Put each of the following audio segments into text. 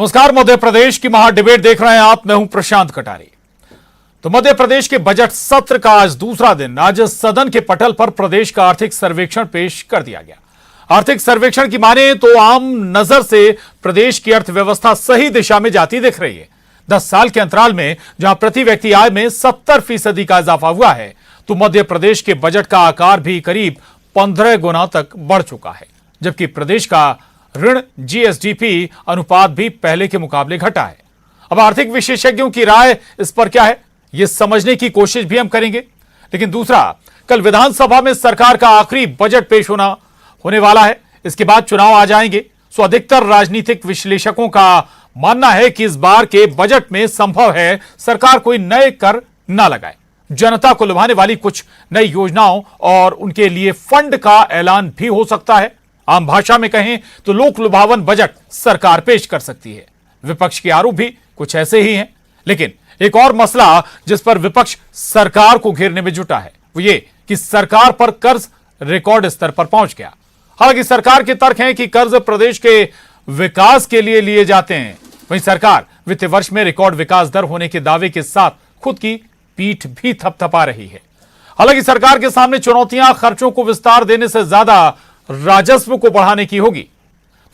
नमस्कार, मध्य प्रदेश की महा डिबेट देख रहे हैं आप। मैं हूं प्रशांत कटारी। तो मध्य प्रदेश के बजट सत्र का आज दूसरा दिन। आज सदन के पटल पर प्रदेश का आर्थिक सर्वेक्षण पेश कर दिया गया। आर्थिक सर्वेक्षण की माने तो आम नजर से प्रदेश की अर्थव्यवस्था सही दिशा में जाती दिख रही है। 10 साल के अंतराल में जहां प्रति व्यक्ति आय में 70% का इजाफा हुआ है, तो मध्य प्रदेश के बजट का आकार भी करीब 15 गुना तक बढ़ चुका है। जबकि प्रदेश का ऋण जीएसडीपी अनुपात भी पहले के मुकाबले घटा है। अब आर्थिक विशेषज्ञों की राय इस पर क्या है, यह समझने की कोशिश भी हम करेंगे। लेकिन दूसरा, कल विधानसभा में सरकार का आखिरी बजट पेश होने वाला है। इसके बाद चुनाव आ जाएंगे। सो अधिकतर राजनीतिक विश्लेषकों का मानना है कि इस बार के बजट में संभव है सरकार कोई नए कर ना लगाए, जनता को लुभाने वाली कुछ नई योजनाओं और उनके लिए फंड का ऐलान भी हो सकता है। आम भाषा में कहें तो लोक लुभावन बजट सरकार पेश कर सकती है। विपक्ष के आरोप भी कुछ ऐसे ही हैं। लेकिन एक और मसला जिस पर विपक्ष सरकार को घेरने में जुटा है, वो ये कि सरकार पर कर्ज रिकॉर्ड स्तर पर पहुंच गया। हालांकि सरकार के तर्क हैं कि कर्ज प्रदेश के विकास के लिए लिए जाते हैं। वहीं सरकार वित्तीय वर्ष में रिकॉर्ड विकास दर होने के दावे के साथ खुद की पीठ भी थपथपा रही है। हालांकि सरकार के सामने चुनौतियां खर्चों को विस्तार देने से ज्यादा राजस्व को बढ़ाने की होगी।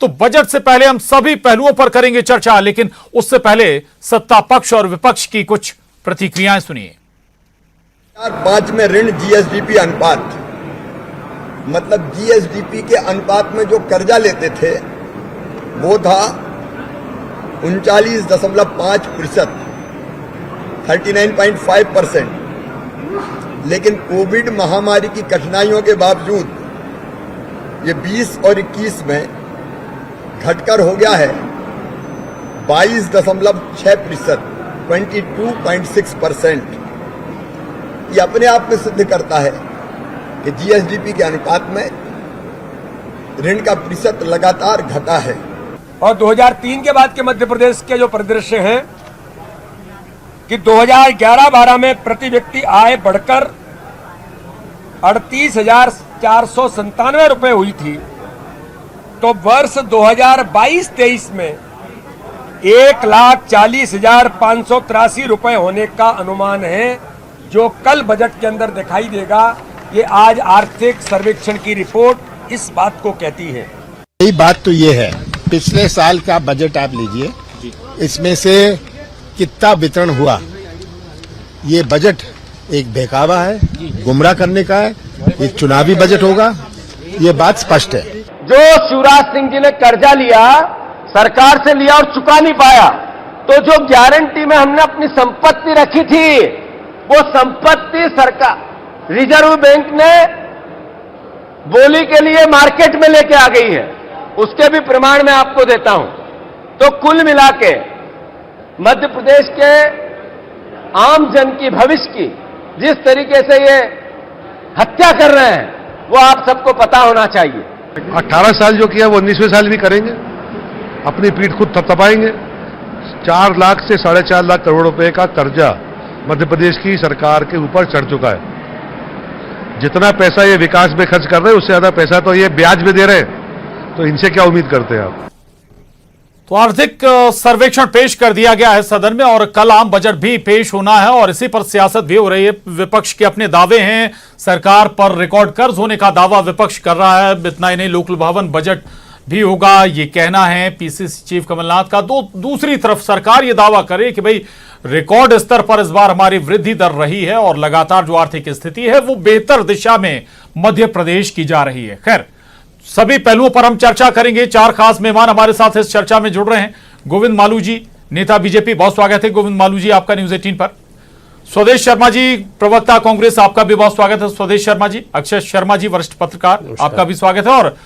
तो बजट से पहले हम सभी पहलुओं पर करेंगे चर्चा, लेकिन उससे पहले सत्ता पक्ष और विपक्ष की कुछ प्रतिक्रियाएं सुनिए। 2005 में ऋण जीएसडीपी अनुपात, मतलब जीएसडीपी के अनुपात में जो कर्जा लेते थे वो था 39.5%, 39.5%। लेकिन कोविड महामारी की कठिनाइयों के बावजूद ये 20 और 21 में घटकर हो गया है 22.6%, 22.6%। ये अपने आप में सिद्ध करता है कि जीएसडीपी के अनुपात में ऋण का प्रतिशत लगातार घटा है। और 2003 के बाद के मध्य प्रदेश के जो परिदृश्य हैं कि 2011-12 में प्रति व्यक्ति आय बढ़कर 38,497 रुपए हुई थी, तो वर्ष 2022-23 में 1,40,583 रुपए होने का अनुमान है, जो कल बजट के अंदर दिखाई देगा। ये आज आर्थिक सर्वेक्षण की रिपोर्ट इस बात को कहती है। यही बात तो ये है, पिछले साल का बजट आप लीजिए, इसमें से कितना वितरण हुआ। ये बजट एक बहकावा है, गुमराह करने का है। ये चुनावी बजट होगा, ये बात स्पष्ट है। जो शिवराज सिंह जी ने कर्जा लिया, सरकार से लिया और चुका नहीं पाया, तो जो गारंटी में हमने अपनी संपत्ति रखी थी, वो संपत्ति सरकार रिजर्व बैंक ने बोली के लिए मार्केट में लेके आ गई है। उसके भी प्रमाण मैं आपको देता हूं। तो कुल मिला के मध्य प्रदेश के आम जन की, भविष्य की जिस तरीके से ये हत्या कर रहे हैं, वो आप सबको पता होना चाहिए। 18 साल जो किया वो 19वें साल भी करेंगे, अपनी पीठ खुद थपथपाएंगे। 4 लाख से 4.5 लाख करोड़ रुपए का कर्जा मध्य प्रदेश की सरकार के ऊपर चढ़ चुका है। जितना पैसा ये विकास में खर्च कर रहे हैं, उससे ज्यादा पैसा तो ये ब्याज में दे रहे हैं। तो इनसे क्या उम्मीद करते हैं आप? तो आर्थिक सर्वेक्षण पेश कर दिया गया है सदन में, और कल आम बजट भी पेश होना है और इसी पर सियासत भी हो रही है। विपक्ष के अपने दावे हैं, सरकार पर रिकॉर्ड कर्ज होने का दावा विपक्ष कर रहा है। इतना ही नहीं, लोक लुभावन बजट भी होगा, ये कहना है पीसीसी चीफ कमलनाथ का। दूसरी तरफ सरकार ये दावा करे कि भाई रिकॉर्ड स्तर पर इस बार हमारी वृद्धि दर रही है और लगातार जो आर्थिक स्थिति है वो बेहतर दिशा में मध्य प्रदेश की जा रही है। खैर, सभी पहलुओं पर हम चर्चा करेंगे। 4 खास मेहमान हमारे साथ इस चर्चा में जुड़ रहे हैं। गोविंद मालू जी, नेता बीजेपी, बहुत स्वागत है गोविंद मालू जी आपका न्यूज 18 पर। स्वदेश शर्मा जी, प्रवक्ता कांग्रेस, आपका भी बहुत स्वागत है स्वदेश शर्मा जी। अक्षय शर्मा जी, वरिष्ठ पत्रकार, आपका भी स्वागत है। और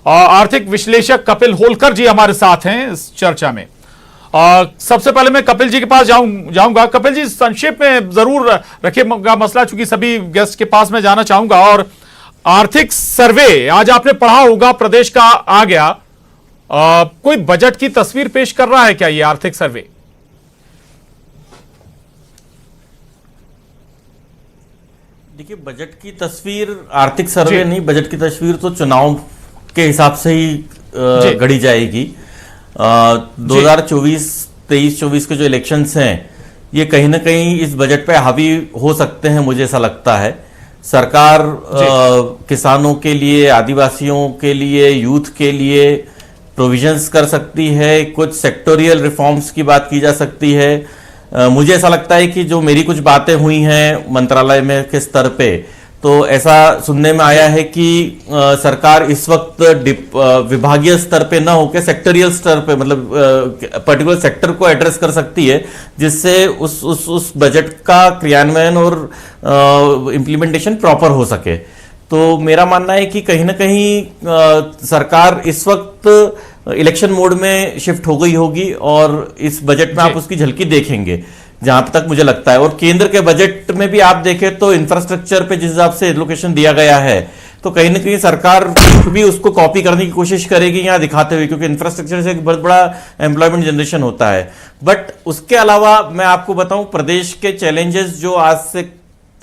आर्थिक विश्लेषक कपिल होलकर जी हमारे साथ हैं इस चर्चा में। सबसे पहले मैं कपिल जी के पास जाऊंगा। कपिल जी, संक्षेप में जरूर रखिएगा मसला, चूंकि सभी गेस्ट के पास मैं जाना चाहूंगा। और आर्थिक सर्वे आज आपने पढ़ा होगा, प्रदेश का आ गया, कोई बजट की तस्वीर पेश कर रहा है क्या ये आर्थिक सर्वे? देखिए, बजट की तस्वीर, आर्थिक सर्वे नहीं, बजट की तस्वीर तो चुनाव के हिसाब से ही गढ़ी जाएगी। 2024 के जो इलेक्शंस हैं ये कहीं ना कहीं इस बजट पे हावी हो सकते हैं, मुझे ऐसा लगता है। सरकार किसानों के लिए, आदिवासियों के लिए, यूथ के लिए प्रोविजंस कर सकती है, कुछ सेक्टोरियल रिफॉर्म्स की बात की जा सकती है। मुझे ऐसा लगता है कि जो मेरी कुछ बातें हुई हैं मंत्रालय में के स्तर पे, तो ऐसा सुनने में आया है कि सरकार इस वक्त विभागीय स्तर पे ना होकर सेक्टोरियल स्तर पे, मतलब पर्टिकुलर सेक्टर को एड्रेस कर सकती है, जिससे उस बजट का क्रियान्वयन और इम्प्लीमेंटेशन प्रॉपर हो सके। तो मेरा मानना है कि कहीं ना कहीं सरकार इस वक्त इलेक्शन मोड में शिफ्ट हो गई होगी और इस बजट में आप उसकी झलकी देखेंगे, जहां तक मुझे लगता है। और केंद्र के बजट में भी आप देखें तो इंफ्रास्ट्रक्चर पे जिस हिसाब से एलोकेशन दिया गया है, तो कहीं ना कहीं सरकार भी उसको कॉपी करने की कोशिश करेगी यहां दिखाते हुए, क्योंकि इंफ्रास्ट्रक्चर से एक बहुत बड़ा एम्प्लॉयमेंट जनरेशन होता है। बट उसके अलावा मैं आपको बताऊं, प्रदेश के चैलेंजेस जो आज से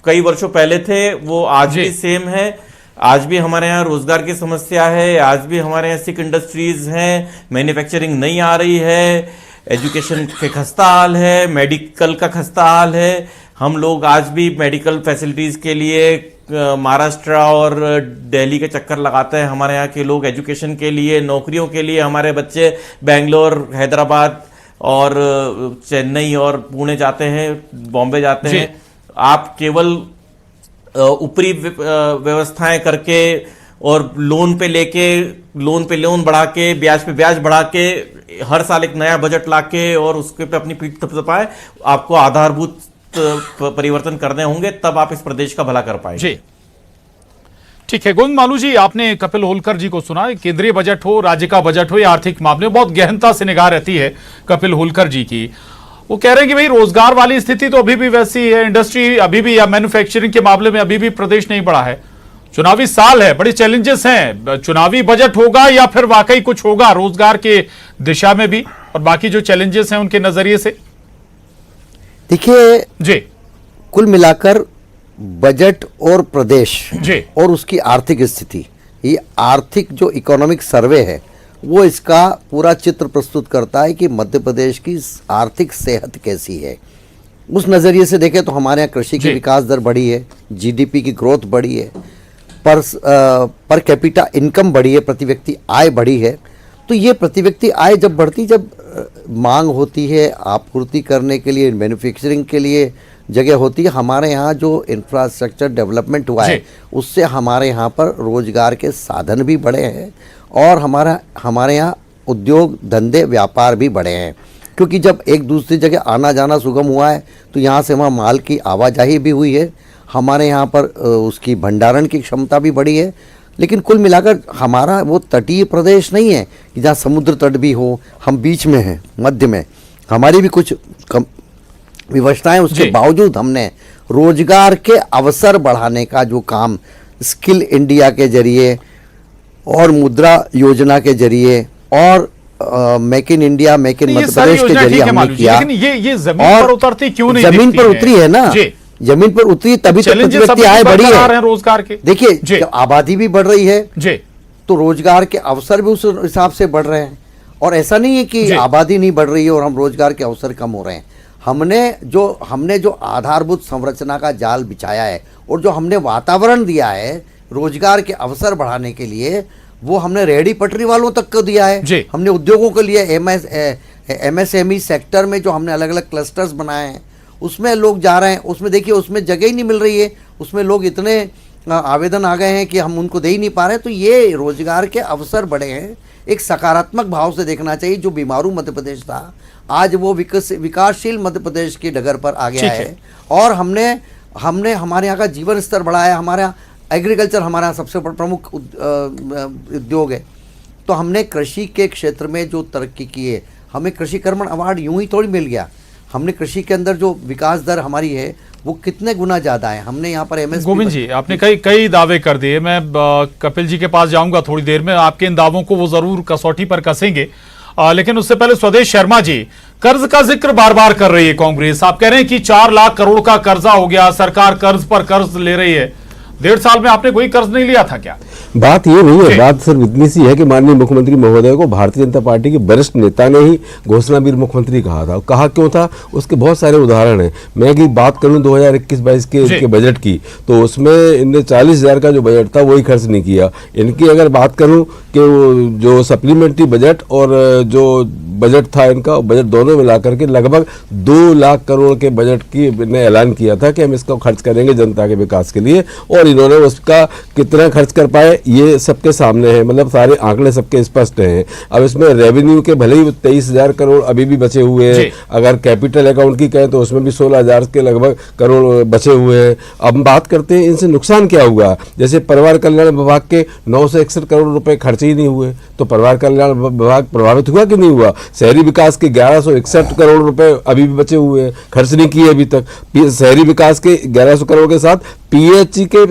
कई वर्षों पहले थे वो आज भी सेम है। आज भी हमारे यहाँ रोजगार की समस्या है, आज भी हमारे यहाँ सिक इंडस्ट्रीज हैं, मैन्युफैक्चरिंग नहीं आ रही है, एजुकेशन के खस्ता हाल है, मेडिकल का खस्ता हाल है। हम लोग आज भी मेडिकल फैसिलिटीज के लिए महाराष्ट्र और दिल्ली के चक्कर लगाते हैं। हमारे यहाँ के लोग एजुकेशन के लिए, नौकरियों के लिए हमारे बच्चे बेंगलोर, हैदराबाद और चेन्नई और पुणे जाते हैं, बॉम्बे जाते हैं। आप केवल ऊपरी व्यवस्थाएं करके और लोन पे लोन बढ़ा के, ब्याज पे ब्याज बढ़ा के, हर साल एक नया बजट लाके और उसके पे अपनी पीठ थपथपाए, आपको आधारभूत परिवर्तन करने होंगे, तब आप इस प्रदेश का भला कर पाएंगे। जी ठीक है। गोविंद मालू जी, आपने कपिल होलकर जी को सुना। केंद्रीय बजट हो, राज्य का बजट हो या आर्थिक मामले, बहुत गहनता से निगाह रहती है कपिल होलकर जी की। वो कह रहे हैं कि भाई रोजगार वाली स्थिति तो अभी भी वैसी है, इंडस्ट्री अभी भी या मैन्युफैक्चरिंग के मामले में अभी भी प्रदेश नहीं बढ़ा है। चुनावी साल है, बड़े चैलेंजेस हैं, चुनावी बजट होगा या फिर वाकई कुछ होगा रोजगार के दिशा में भी और बाकी जो चैलेंजेस हैं उनके नजरिए से? देखिए जी, कुल मिलाकर बजट और प्रदेश जी और उसकी आर्थिक स्थिति, ये आर्थिक जो इकोनॉमिक सर्वे है वो इसका पूरा चित्र प्रस्तुत करता है कि मध्य प्रदेश की आर्थिक सेहत कैसी है। उस नज़रिए से देखें तो हमारे यहाँ कृषि की विकास दर बढ़ी है, जीडीपी की ग्रोथ बढ़ी है, पर कैपिटा इनकम बढ़ी है, प्रति व्यक्ति आय बढ़ी है। तो ये प्रति व्यक्ति आय जब बढ़ती, जब मांग होती है आपूर्ति करने के लिए, मैन्युफैक्चरिंग के लिए जगह होती है, हमारे यहाँ जो इंफ्रास्ट्रक्चर डेवलपमेंट हुआ है उससे हमारे यहाँ पर रोजगार के साधन भी बढ़े हैं और हमारे यहाँ उद्योग धंधे व्यापार भी बढ़े हैं। क्योंकि जब एक दूसरी जगह आना जाना सुगम हुआ है तो यहाँ से वहाँ माल की आवाजाही भी हुई है, हमारे यहाँ पर उसकी भंडारण की क्षमता भी बढ़ी है। लेकिन कुल मिलाकर हमारा वो तटीय प्रदेश नहीं है कि जहाँ समुद्र तट भी हो, हम बीच में हैं, मध्य में। हमारी भी कुछ विवशताएं, उसके बावजूद हमने रोजगार के अवसर बढ़ाने का जो काम स्किल इंडिया के जरिए और मुद्रा योजना के जरिए और make in India, make in Madhya Pradesh के जरिए हमने किया। लेकिन ये जमीन पर उतरती क्यों नहीं? जमीन पर उतरी है ना, जमीन पर उतरी तभी तो प्रति व्यक्ति आय बढ़ी है रोजगार के। देखिए, जब आबादी भी बढ़ रही है जी, तो रोजगार के अवसर भी उस हिसाब से बढ़ रहे हैं। और ऐसा नहीं है कि आबादी नहीं बढ़ रही है और हम रोजगार के अवसर कम हो रहे हैं। हमने जो आधारभूत संरचना का जाल बिछाया है और जो हमने वातावरण दिया है रोजगार के अवसर बढ़ाने के लिए, वो हमने रेहड़ी पटरी वालों तक को दिया है। हमने उद्योगों के लिए एमएसएमई सेक्टर में जो हमने अलग अलग क्लस्टर्स बनाए हैं उसमें लोग जा रहे हैं। उसमें देखिए, उसमें जगह ही नहीं मिल रही है, उसमें लोग इतने आवेदन आ गए हैं कि हम उनको दे ही नहीं पा रहे। तो ये रोजगार के अवसर बढ़े हैं। एक सकारात्मक भाव से देखना चाहिए। जो बीमारू मध्य प्रदेश था आज वो विकासशील मध्य प्रदेश की डगर पर आ गया है। और हमने हमारे यहाँ का जीवन स्तर बढ़ाया। हमारे यहाँ एग्रीकल्चर हमारा सबसे प्रमुख उद्योग है। तो हमने कृषि के क्षेत्र में जो तरक्की की है, हमें कृषि कर्मण अवार्ड यूं ही थोड़ी मिल गया। हमने कृषि के अंदर जो विकास दर हमारी है वो कितने गुना ज्यादा है। हमने यहाँ पर एमएसपी। गोविंद जी, आपने कई दावे कर दिए। मैं कपिल जी के पास जाऊंगा थोड़ी देर में, आपके इन दावों को वो जरूर कसौटी पर कसेंगे। लेकिन उससे पहले स्वदेश शर्मा जी, कर्ज का जिक्र बार बार कर रही है कांग्रेस। आप कह रहे हैं कि 4 लाख करोड़ का कर्जा हो गया, सरकार कर्ज पर कर्ज ले रही है। 1.5 साल में आपने कोई कर्ज नहीं लिया था क्या? बात ये नहीं है, बात सिर्फ इतनी सी है कि माननीय मुख्यमंत्री महोदय को भारतीय जनता पार्टी के वरिष्ठ नेता ने ही घोषणावीर मुख्यमंत्री कहा था। कहा क्यों था, उसके बहुत सारे उदाहरण हैं। मैं अगर बात करूं 2021-22 के इनके बजट की, तो उसमें इनने 40,000 का जो बजट था वही खर्च नहीं किया। इनकी अगर बात करूं कि जो सप्लीमेंट्री बजट और जो बजट था इनका, बजट दोनों मिला करके लगभग 2 लाख करोड़ के बजट की ने ऐलान किया था कि हम इसका खर्च करेंगे जनता के विकास के लिए, और इन्होंने उसका कितना खर्च कर पाए ये सबके सामने है। मतलब सारे आंकड़े सबके स्पष्ट हैं। अब इसमें रेवेन्यू के भले ही 23,000 करोड़ अभी भी बचे हुए हैं, अगर कैपिटल अकाउंट की कहें तो उसमें भी 16,000 के लगभग करोड़ बचे हुए हैं। अब हम बात करते हैं इनसे नुकसान क्या हुआ। जैसे परिवार कल्याण विभाग के 961 करोड़ रुपए खर्च ही नहीं हुए, तो परिवार कल्याण विभाग प्रभावित हुआ कि नहीं हुआ। शहरी विकास के 1161 करोड़ रुपए अभी भी बचे हुए हैं, खर्च नहीं किए अभी तक। शहरी विकास के 1100 करोड़ के साथ पीएचई के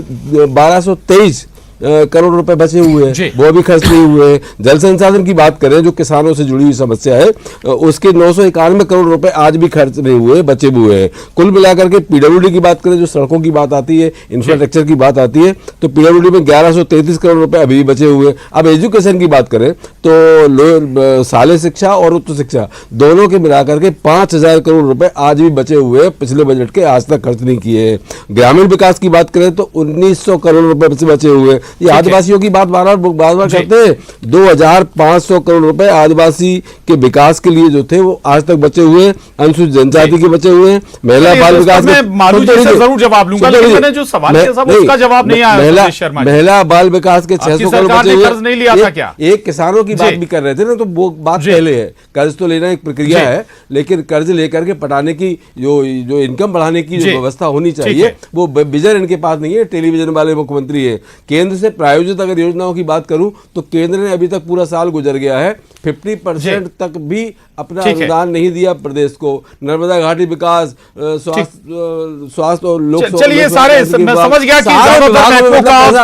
1223 करोड़ रुपए बचे हुए हैं, वो भी खर्च नहीं हुए हैं। जल संसाधन की बात करें जो किसानों से जुड़ी हुई समस्या है, उसके 991 करोड़ रुपए आज भी खर्च नहीं हुए, बचे हुए हैं। कुल मिलाकर के पीडब्ल्यूडी की बात करें, जो सड़कों की बात आती है, इंफ्रास्ट्रक्चर की बात आती है, तो पीडब्ल्यूडी में 1133 करोड़ रुपए अभी भी बचे हुए हैं। अब एजुकेशन की बात करें तो शालेय शिक्षा और उच्च शिक्षा दोनों के मिलाकर के 5,000 करोड़ रुपए आज भी बचे हुए हैं, पिछले बजट के आज तक खर्च नहीं किए हैं। ग्रामीण विकास की बात करें तो 1900 करोड़ रुपए से बचे हुए हैं। ये आदिवासियों की बात बार बार करते हैं, 2,500 करोड़ रुपए आदिवासी के विकास के लिए जो थे वो आज तक बचे हुए हैं। अनुसूचित जनजाति के बचे हुए हैं। महिला बाल विकास जरूर जवाब लूंगा, लेकिन मैंने जो सवाल किया था उसका जवाब नहीं आया। महिला बाल विकास के 600 करोड़ बचे हुए। कर्ज नहीं लिया था क्या? एक किसानों की बात भी कर रहे थे ना, तो वो बात पहले है। कर्ज तो लेना एक प्रक्रिया है, लेकिन कर्ज लेकर के पटाने की जो इनकम बढ़ाने की जो व्यवस्था होनी चाहिए वो विजन इनके पास नहीं है। टेलीविजन वाले मुख्यमंत्री है। केंद्र से प्रायोजित अगर योजनाओं की बात करूं तो केंद्र ने अभी तक पूरा साल गुजर गया है, 50% तक भी अपना अनुदान नहीं दिया प्रदेश को। नर्मदा घाटी विकास, स्वास्थ्य और लोक, चलिए सारे मैं समझ गया कि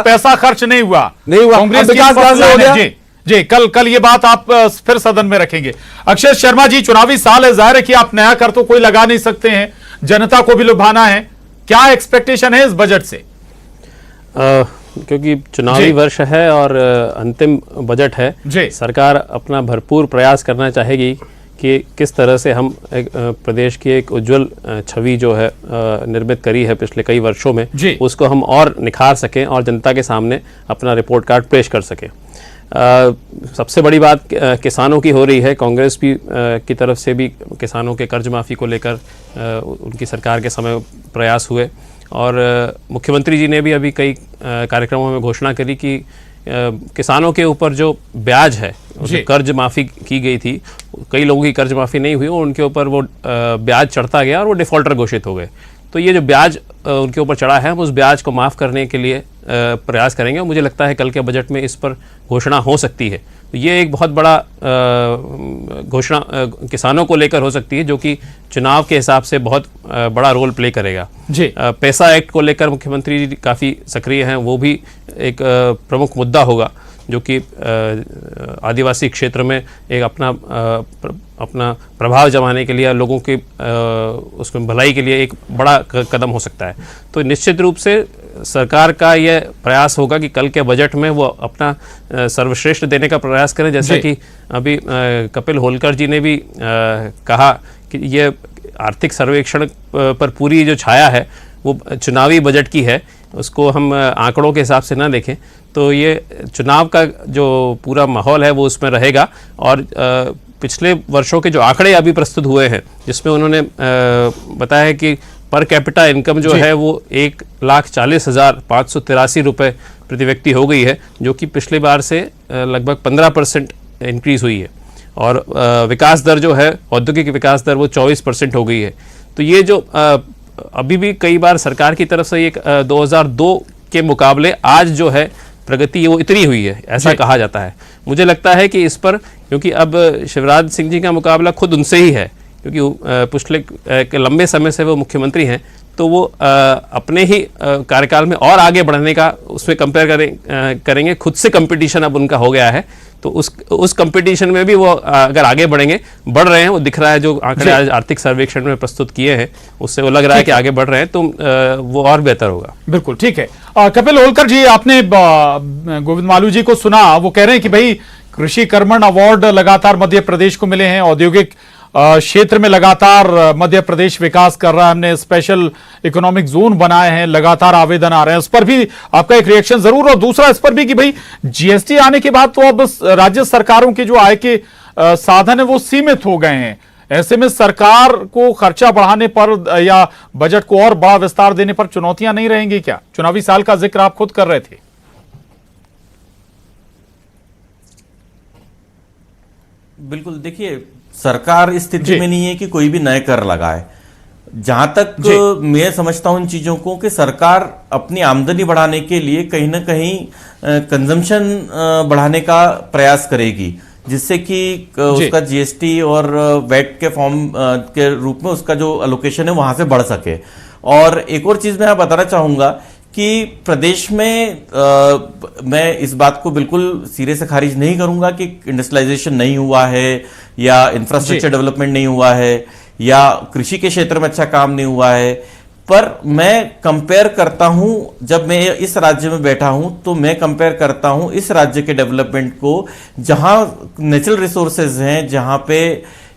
पैसा खर्च नहीं हुआ। कांग्रेस विकास हो गया। जी, कल ये बात आप फिर सदन में रखेंगे। अक्षय शर्मा जी, चुनावी साल है, जाहिर है कि आप नया कर तो कोई लगा नहीं सकते हैं, जनता को भी लुभाना है। क्या एक्सपेक्टेशन है इस बजट से? क्योंकि चुनावी वर्ष है और अंतिम बजट है, सरकार अपना भरपूर प्रयास करना चाहेगी कि किस तरह से हम प्रदेश की एक उज्जवल छवि जो है निर्मित करी है पिछले कई वर्षों में, उसको हम और निखार सकें और जनता के सामने अपना रिपोर्ट कार्ड पेश कर सकें। सबसे बड़ी बात किसानों की हो रही है। कांग्रेस भी की तरफ से भी किसानों के कर्ज माफ़ी को लेकर उनकी सरकार के समय प्रयास हुए, और मुख्यमंत्री जी ने भी अभी कई कार्यक्रमों में घोषणा करी कि किसानों के ऊपर जो ब्याज है, कर्ज माफ़ी की गई थी, कई लोगों की कर्ज माफ़ी नहीं हुई और उनके ऊपर वो ब्याज चढ़ता गया और वो डिफ़ॉल्टर घोषित हो गए। तो ये जो ब्याज उनके ऊपर चढ़ा है, हम उस ब्याज को माफ़ करने के लिए प्रयास करेंगे। मुझे लगता है कल के बजट में इस पर घोषणा हो सकती है। तो ये एक बहुत बड़ा घोषणा किसानों को लेकर हो सकती है, जो कि चुनाव के हिसाब से बहुत बड़ा रोल प्ले करेगा। पैसा एक्ट को लेकर मुख्यमंत्री जी काफ़ी सक्रिय हैं, वो भी एक प्रमुख मुद्दा होगा, जो कि आदिवासी क्षेत्र में एक अपना प्रभाव जमाने के लिए, लोगों के उसमें भलाई के लिए एक बड़ा कदम हो सकता है। तो निश्चित रूप से सरकार का यह प्रयास होगा कि कल के बजट में वो अपना सर्वश्रेष्ठ देने का प्रयास करें। जैसा कि अभी कपिल होलकर जी ने भी कहा कि ये आर्थिक सर्वेक्षण पर पूरी जो छाया है वो चुनावी बजट की है, उसको हम आंकड़ों के हिसाब से ना देखें। तो ये चुनाव का जो पूरा माहौल है वो उसमें रहेगा। और पिछले वर्षों के जो आंकड़े अभी प्रस्तुत हुए हैं, जिसमें उन्होंने बताया है कि पर कैपिटा इनकम जो है वो 1,40,583 रुपये प्रति व्यक्ति हो गई है, जो कि पिछले बार से लगभग 15% इंक्रीज़ हुई है। और विकास दर जो है, औद्योगिक विकास दर, वो 24% हो गई है। तो ये जो अभी भी कई बार सरकार की तरफ से एक 2002 के मुकाबले आज जो है प्रगति वो इतनी हुई है, ऐसा कहा जाता है। मुझे लगता है कि इस पर, क्योंकि अब शिवराज सिंह जी का मुकाबला खुद उनसे ही है, क्योंकि पिछले लंबे समय से वो मुख्यमंत्री हैं, तो वो अपने ही कार्यकाल में और आगे बढ़ने का उसमें कंपेयर करेंगे। खुद से कंपटीशन अब उनका हो गया है, तो उस कंपटीशन में भी वो अगर आगे बढ़ रहे हैं, वो दिख रहा है। जो आंकड़े आज आर्थिक सर्वेक्षण में प्रस्तुत किए हैं उससे वो लग रहा है कि आगे बढ़ रहे हैं, तो वो और बेहतर होगा। बिल्कुल ठीक है। कपिल होलकर जी, आपने गोविंद मालू जी को सुना, वो कह रहे हैं कि भाई कृषि कर्मण अवार्ड लगातार मध्य प्रदेश को मिले हैं, औद्योगिक क्षेत्र में लगातार मध्य प्रदेश विकास कर रहा है, हमने स्पेशल इकोनॉमिक जोन बनाए हैं, लगातार आवेदन आ रहे हैं। उस पर भी आपका एक रिएक्शन जरूर, और दूसरा इस पर भी कि भाई जीएसटी आने के बाद तो अब राज्य सरकारों के जो आय के साधन है वो सीमित हो गए हैं। ऐसे में सरकार को खर्चा बढ़ाने पर या बजट को और बड़ा विस्तार देने पर चुनौतियां नहीं रहेंगी क्या? चुनावी साल का जिक्र आप खुद कर रहे थे। बिल्कुल, देखिए सरकार इस स्थिति में नहीं है कि कोई भी नए कर लगाए। जहां तक मैं समझता हूं इन चीजों को कि सरकार अपनी आमदनी बढ़ाने के लिए कहीं ना कहीं कंजम्पशन बढ़ाने का प्रयास करेगी, जिससे कि उसका जीएसटी और वैट के फॉर्म के रूप में उसका जो एलोकेशन है वहां से बढ़ सके। और एक और चीज मैं बताना चाहूंगा कि प्रदेश में मैं इस बात को बिल्कुल सिरे से खारिज नहीं करूंगा कि इंडस्ट्रियलाइजेशन नहीं हुआ है या इंफ्रास्ट्रक्चर डेवलपमेंट नहीं हुआ है या कृषि के क्षेत्र में अच्छा काम नहीं हुआ है, पर मैं कंपेयर करता हूं, जब मैं इस राज्य में बैठा हूं तो मैं कंपेयर करता हूं इस राज्य के डेवलपमेंट को, जहां नेचुरल रिसोर्सेज हैं, जहां पे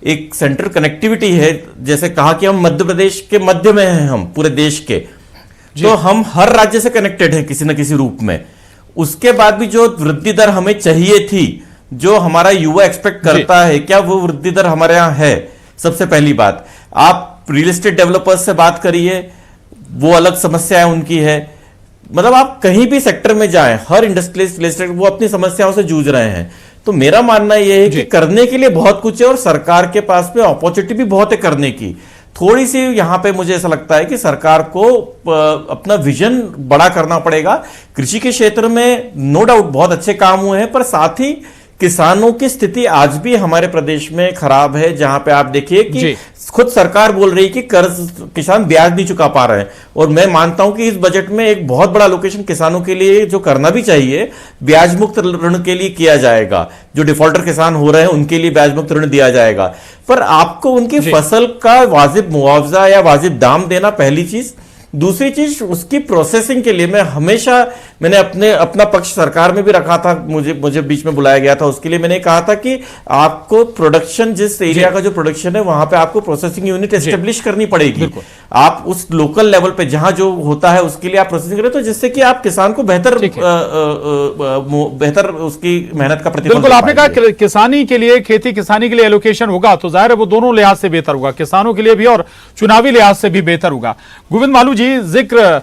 एक सेंट्रल कनेक्टिविटी है। जैसे कहा कि हम मध्य प्रदेश के मध्य में हैं, हम पूरे देश के, तो हम हर राज्य से कनेक्टेड हैं किसी न किसी रूप में। उसके बाद भी जो वृद्धि दर हमें चाहिए थी, जो हमारा युवा एक्सपेक्ट करता है, क्या वो वृद्धि दर हमारे यहां है? सबसे पहली बात, आप रियल एस्टेट डेवलपर्स से बात करिए, वो अलग समस्याएं उनकी है। मतलब आप कहीं भी सेक्टर में जाएं, हर इंडस्ट्रियलिस्ट वो अपनी समस्याओं से जूझ रहे हैं। तो मेरा मानना यह है कि करने के लिए बहुत कुछ है और सरकार के पास में अपॉर्चुनिटी भी बहुत है करने की। थोड़ी सी यहां पे मुझे ऐसा लगता है कि सरकार को अपना विजन बड़ा करना पड़ेगा। कृषि के क्षेत्र में नो डाउट बहुत अच्छे काम हुए हैं, पर साथ ही किसानों की स्थिति आज भी हमारे प्रदेश में खराब है, जहां पे आप देखिए कि खुद सरकार बोल रही है कि कर्ज किसान ब्याज नहीं चुका पा रहे हैं। और मैं मानता हूं कि इस बजट में एक बहुत बड़ा लोकेशन किसानों के लिए जो करना भी चाहिए, ब्याज मुक्त ऋण के लिए किया जाएगा। जो डिफॉल्टर किसान हो रहे हैं उनके लिए ब्याज मुक्त ऋण दिया जाएगा, पर आपको उनकी फसल का वाजिब मुआवजा या वाजिब दाम देना पहली चीज। दूसरी चीज, उसकी प्रोसेसिंग के लिए मैंने अपना पक्ष सरकार में भी रखा था, मुझे बीच में बुलाया गया था, उसके लिए मैंने कहा था कि आपको प्रोडक्शन, जिस एरिया का जो प्रोडक्शन है वहां पे आपको प्रोसेसिंग यूनिट एस्टेब्लिश करनी पड़ेगी। आप उस लोकल लेवल पे जहां जो होता है उसके लिए आप प्रोसेसिंग करें, तो जिससे कि आप किसान को बेहतर उसकी मेहनत का प्रतिफल। बिल्कुल, आपने कहा किसानी के लिए, खेती किसानी के लिए एलोकेशन होगा तो जाहिर है वो दोनों लिहाज से बेहतर होगा, किसानों के लिए भी और चुनावी लिहाज से भी बेहतर होगा। गोविंद मालू जी, जिक्र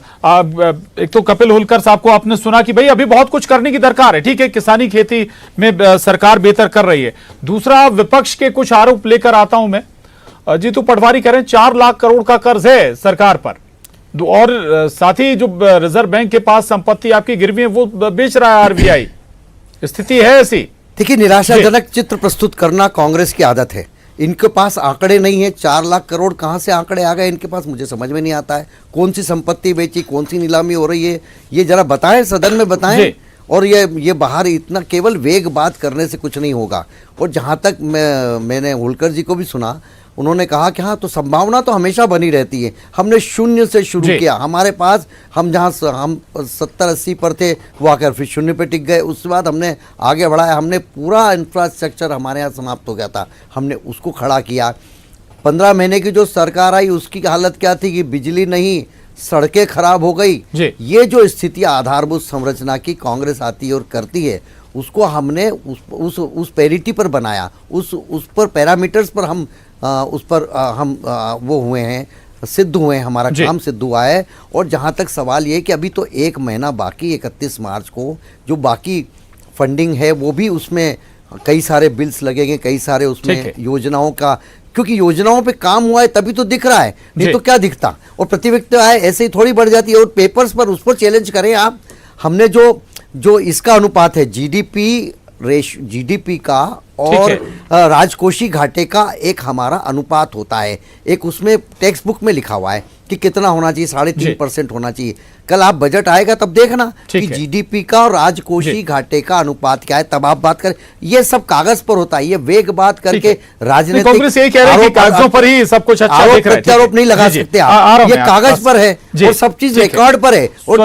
एक तो कपिल होलकर साहब को आपने सुना कि भाई अभी बहुत कुछ करने की दरकार है, ठीक है, किसानी खेती में सरकार बेहतर कर रही है। दूसरा, विपक्ष के कुछ आरोप लेकर आता हूं मैं। जीतू पटवारी कह रहे हैं 4 लाख करोड़ का कर्ज है सरकार पर, और साथ ही जो रिजर्व बैंक के पास संपत्ति आपकी गिरवी है वो बेच रहा है आरबीआई। स्थिति है ऐसी। देखिए, निराशाजनक चित्र प्रस्तुत करना कांग्रेस की आदत है। इनके पास आंकड़े नहीं है। 4 लाख करोड़ कहाँ से आंकड़े आ गए इनके पास, मुझे समझ में नहीं आता है। कौन सी संपत्ति बेची, कौन सी नीलामी हो रही है, ये जरा बताएं, सदन में बताएं। और ये बाहर इतना केवल वेग बात करने से कुछ नहीं होगा। और जहाँ तक मैंने होलकर जी को भी सुना, उन्होंने कहा कि हाँ, तो संभावना तो हमेशा बनी रहती है। हमने शून्य से शुरू किया, हमारे पास हम जहाँ हम 70-80 पर थे वो आकर फिर शून्य पे टिक गए। उसके बाद हमने आगे बढ़ाया, हमने पूरा इंफ्रास्ट्रक्चर हमारे यहाँ समाप्त हो गया था, हमने उसको खड़ा किया। 15 महीने की जो सरकार आई उसकी हालत क्या थी कि बिजली नहीं, सड़कें खराब हो गई। ये जो स्थिति आधारभूत संरचना की कांग्रेस आती है और करती है, उसको हमने उस पैरिटी पर बनाया, उस पर पैरामीटर्स पर हम वो हुए हैं, सिद्ध हुए हैं, हमारा काम सिद्ध हुआ है। और जहाँ तक सवाल ये है कि अभी तो 1 महीना बाकी, 31 मार्च को जो बाकी फंडिंग है वो भी, उसमें कई सारे बिल्स लगेंगे, कई सारे उसमें योजनाओं का, क्योंकि योजनाओं पे काम हुआ है तभी तो दिख रहा है, नहीं तो क्या दिखता। और प्रति व्यक्ति आय ऐसे ही थोड़ी बढ़ जाती है। और पेपर्स पर उस पर चैलेंज करें आप, हमने जो इसका अनुपात है जीडीपी का और राजकोषीय घाटे का एक हमारा अनुपात होता है, एक उसमें टेक्स्ट बुक में लिखा हुआ है कि कितना होना चाहिए, 3.5% होना चाहिए। कल आप बजट आएगा तब देखना कि जीडीपी का और राजकोषीय घाटे का अनुपात क्या है, तब आप बात करें। ये सब कागज पर होता है, ये वेग बात करके राजनीतिक कांग्रेस यही कह रही है कि कागजों पर ही सब कुछ अच्छा दिख रहा है। प्रत्यारोप नहीं लगा सकते आप, ये कागज पर है और सब चीज रिकॉर्ड पर है। और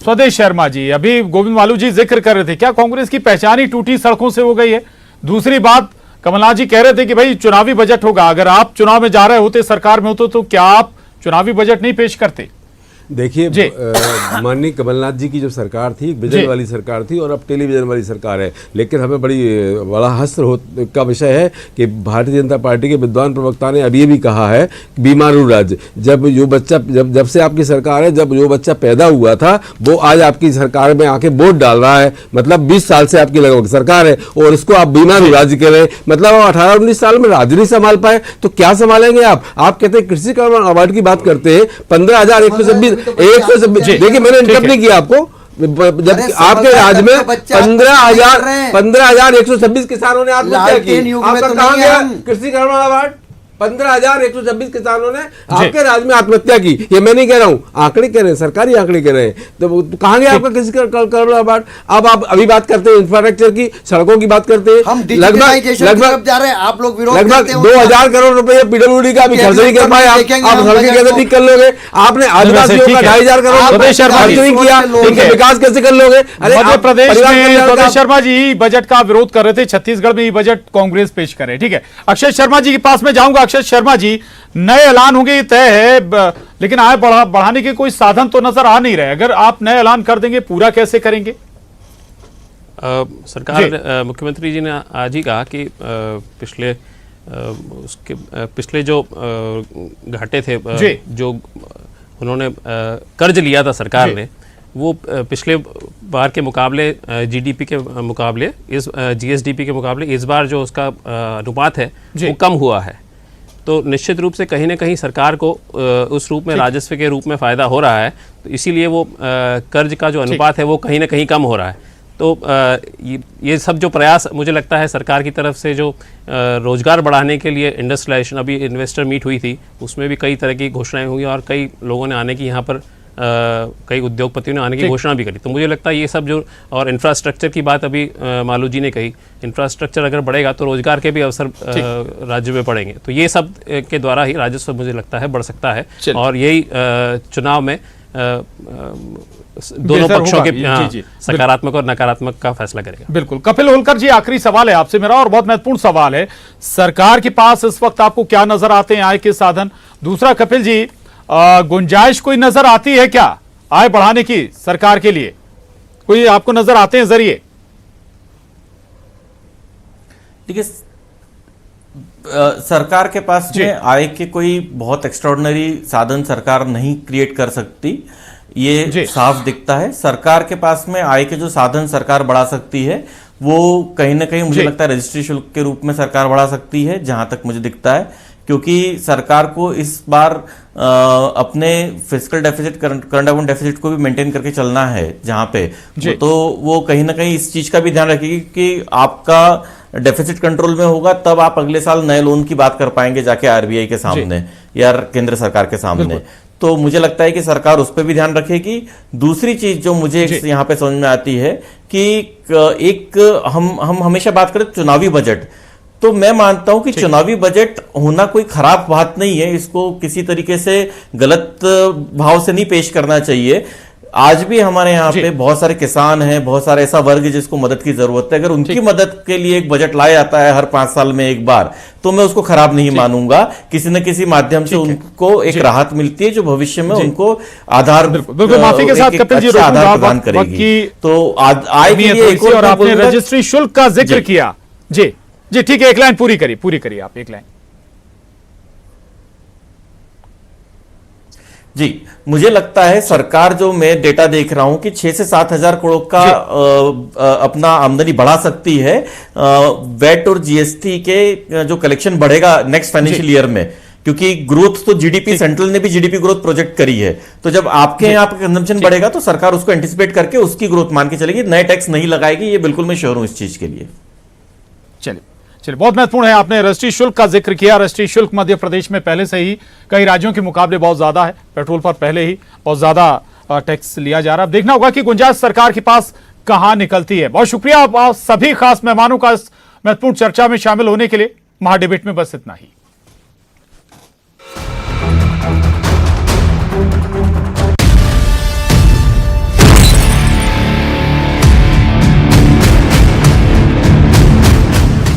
स्वदेश शर्मा जी, अभी गोविंद मालू जी जिक्र कर रहे थे, क्या कांग्रेस की पहचान ही टूटी सड़कों से हो गई है? दूसरी बात, कमलनाथ जी कह रहे थे कि भाई चुनावी बजट होगा, अगर आप चुनाव में जा रहे होते, सरकार में होते, तो क्या आप चुनावी बजट नहीं पेश करते? देखिए, माननीय कमलनाथ जी की जो सरकार थी, विजन वाली सरकार थी और अब टेलीविजन वाली सरकार है। लेकिन हमें बड़ा हस्र का विषय है कि भारतीय जनता पार्टी के विद्वान प्रवक्ता ने अभी भी कहा है बीमारू राज्य, जब से आपकी सरकार है, जब जो बच्चा पैदा हुआ था वो आज आपकी सरकार में आके वोट डाल रहा है, मतलब 20 साल से आपकी लगभग सरकार है और इसको आप बीमारू राज्य कह रहे हैं। मतलब आप 18-19 साल में राज्य नहीं संभाल पाए तो क्या संभालेंगे आप? आप कहते हैं कृषि कर्मण अवार्ड की बात करते हैं, 15,126 देखिए, मैंने इंटरप्ट नहीं किया आपको, जब आपके राज्य में 15,126 किसानों ने आत्महत्या की, आपका कहां गया कृषि कर्मण अवार्ड? 15,126 किसानों ने आपके राज्य में आत्महत्या की। ये मैं नहीं कह रहा हूं, आंकड़े कह रहे हैं, सरकारी आंकड़े कह रहे हैं। तो कहां गया आपका कृषि कर्मण अवार्ड? अब आप अभी बात करते हैं इंफ्रास्ट्रक्चर की, सड़कों की बात करते हैं, लगभग जा रहे हैं आप लोग, लगभग 2,000 करोड़ रुपए पीडब्ल्यूडी का भी खर्च नहीं कर पाए आप सड़कें कैसे ठीक कर लोगे? आपने आदिवासियों का 2,500 करोड़ खर्च नहीं किया, इनका विकास कैसे कर लोगे? मध्य प्रदेश में स्वदेश शर्मा जी बजट का विरोध कर रहे थे, छत्तीसगढ़ में ये बजट कांग्रेस पेश करे। ठीक है, अक्षय शर्मा जी के पास में जाऊंगा। अक्षय शर्मा जी, नए ऐलान होंगे ये तय है, लेकिन आय बढ़ाने के कोई साधन तो नजर आ नहीं रहे। अगर आप नए ऐलान कर देंगे, पूरा कैसे करेंगे? सरकार, मुख्यमंत्री जी ने आज ही कहा कि पिछले जो घाटे थे, जो उन्होंने कर्ज लिया था सरकार ने, वो पिछले बार के मुकाबले, जीडीपी के मुकाबले, इस जीएसडीपी के मुकाबले इस बार जो उसका अनुपात है वो कम हुआ है। तो निश्चित रूप से कहीं ना कहीं सरकार को उस रूप में राजस्व के रूप में फ़ायदा हो रहा है, तो इसीलिए वो कर्ज का जो अनुपात है वो कहीं ना कहीं कम हो रहा है। तो ये सब जो प्रयास मुझे लगता है सरकार की तरफ से, जो रोजगार बढ़ाने के लिए इंडस्ट्रियलाइजेशन, अभी इन्वेस्टर मीट हुई थी, उसमें भी कई तरह की घोषणाएं हुई और कई लोगों ने आने की, यहाँ पर कई उद्योगपतियों ने आने की घोषणा भी करी। तो मुझे लगता है ये सब जो, और इंफ्रास्ट्रक्चर की बात अभी मालू जी ने कही, इंफ्रास्ट्रक्चर अगर बढ़ेगा तो रोजगार के भी अवसर राज्य में पड़ेंगे। तो ये सब के द्वारा ही राजस्व मुझे लगता है बढ़ सकता है और यही चुनाव में दोनों पक्षों के सकारात्मक और नकारात्मक का फैसला करेगा। बिल्कुल। कपिल होलकर जी, आखिरी सवाल है आपसे मेरा और बहुत महत्वपूर्ण सवाल है। सरकार के पास इस वक्त आपको क्या नजर आते हैं आय के साधन? दूसरा, कपिल जी, गुंजाइश कोई नजर आती है क्या आय बढ़ाने की सरकार के लिए? कोई आपको नजर आते हैं जरिए? देखिए, सरकार के पास में आय के कोई बहुत एक्स्ट्रॉर्डनरी साधन सरकार नहीं क्रिएट कर सकती, ये साफ दिखता है। सरकार के पास में आय के जो साधन सरकार बढ़ा सकती है वो कहीं ना कहीं मुझे लगता है रजिस्ट्री शुल्क के रूप में सरकार बढ़ा सकती है, जहां तक मुझे दिखता है, क्योंकि सरकार को इस बार अपने fiscal deficit, current account deficit को भी मेंटेन करके चलना है, जहां पे तो वो कहीं ना कहीं इस चीज का भी ध्यान रखेगी कि आपका डेफिसिट कंट्रोल में होगा, तब आप अगले साल नए लोन की बात कर पाएंगे जाके आरबीआई के सामने या केंद्र सरकार के सामने। तो मुझे लगता है कि सरकार उस पर भी ध्यान रखेगी। दूसरी चीज जो मुझे यहाँ पे समझ में आती है कि एक हम हमेशा बात करें चुनावी बजट, तो मैं मानता हूं कि चुनावी बजट होना कोई खराब बात नहीं है, इसको किसी तरीके से गलत भाव से नहीं पेश करना चाहिए। आज भी हमारे यहाँ पे बहुत सारे किसान हैं, बहुत सारे ऐसा वर्ग है जिसको मदद की जरूरत है। अगर उनकी मदद के लिए एक बजट लाया जाता है हर 5 साल में एक बार, तो मैं उसको खराब नहीं मानूंगा। किसी न किसी माध्यम से उनको एक राहत मिलती है जो भविष्य में उनको आधार, बिल्कुल माफी के साथ कपिल जी, आधार प्रदान करेगी। तो आय के लिए एक और आपने रजिस्ट्री शुल्क का जिक्र किया। जी जी, ठीक है, एक लाइन पूरी करिए आप, एक लाइन। जी, मुझे लगता है सरकार, जो मैं डेटा देख रहा हूं कि 6 से 7 हजार करोड़ का अपना आमदनी बढ़ा सकती है वैट और जीएसटी के जो कलेक्शन बढ़ेगा नेक्स्ट फाइनेंशियल ईयर में, क्योंकि ग्रोथ तो जीडीपी, सेंट्रल ने भी जीडीपी ग्रोथ प्रोजेक्ट करी है। तो जब आपके यहाँ पे कंजम्पशन बढ़ेगा तो सरकार उसको एंटिसिपेट करके उसकी ग्रोथ मान के चलेगी, नए टैक्स नहीं लगाएगी, ये बिल्कुल मैं श्योर हूं इस चीज के लिए। चलिए चलिए, बहुत महत्वपूर्ण है, आपने रजिस्ट्री शुल्क का जिक्र किया। रजिस्ट्री शुल्क मध्य प्रदेश में पहले से ही कई राज्यों के मुकाबले बहुत ज्यादा है। पेट्रोल पर पहले ही बहुत ज्यादा टैक्स लिया जा रहा है। अब देखना होगा कि गुंजाइश सरकार के पास कहां निकलती है। बहुत शुक्रिया आप सभी खास मेहमानों का इस महत्वपूर्ण चर्चा में शामिल होने के लिए। महाडिबेट में बस इतना ही।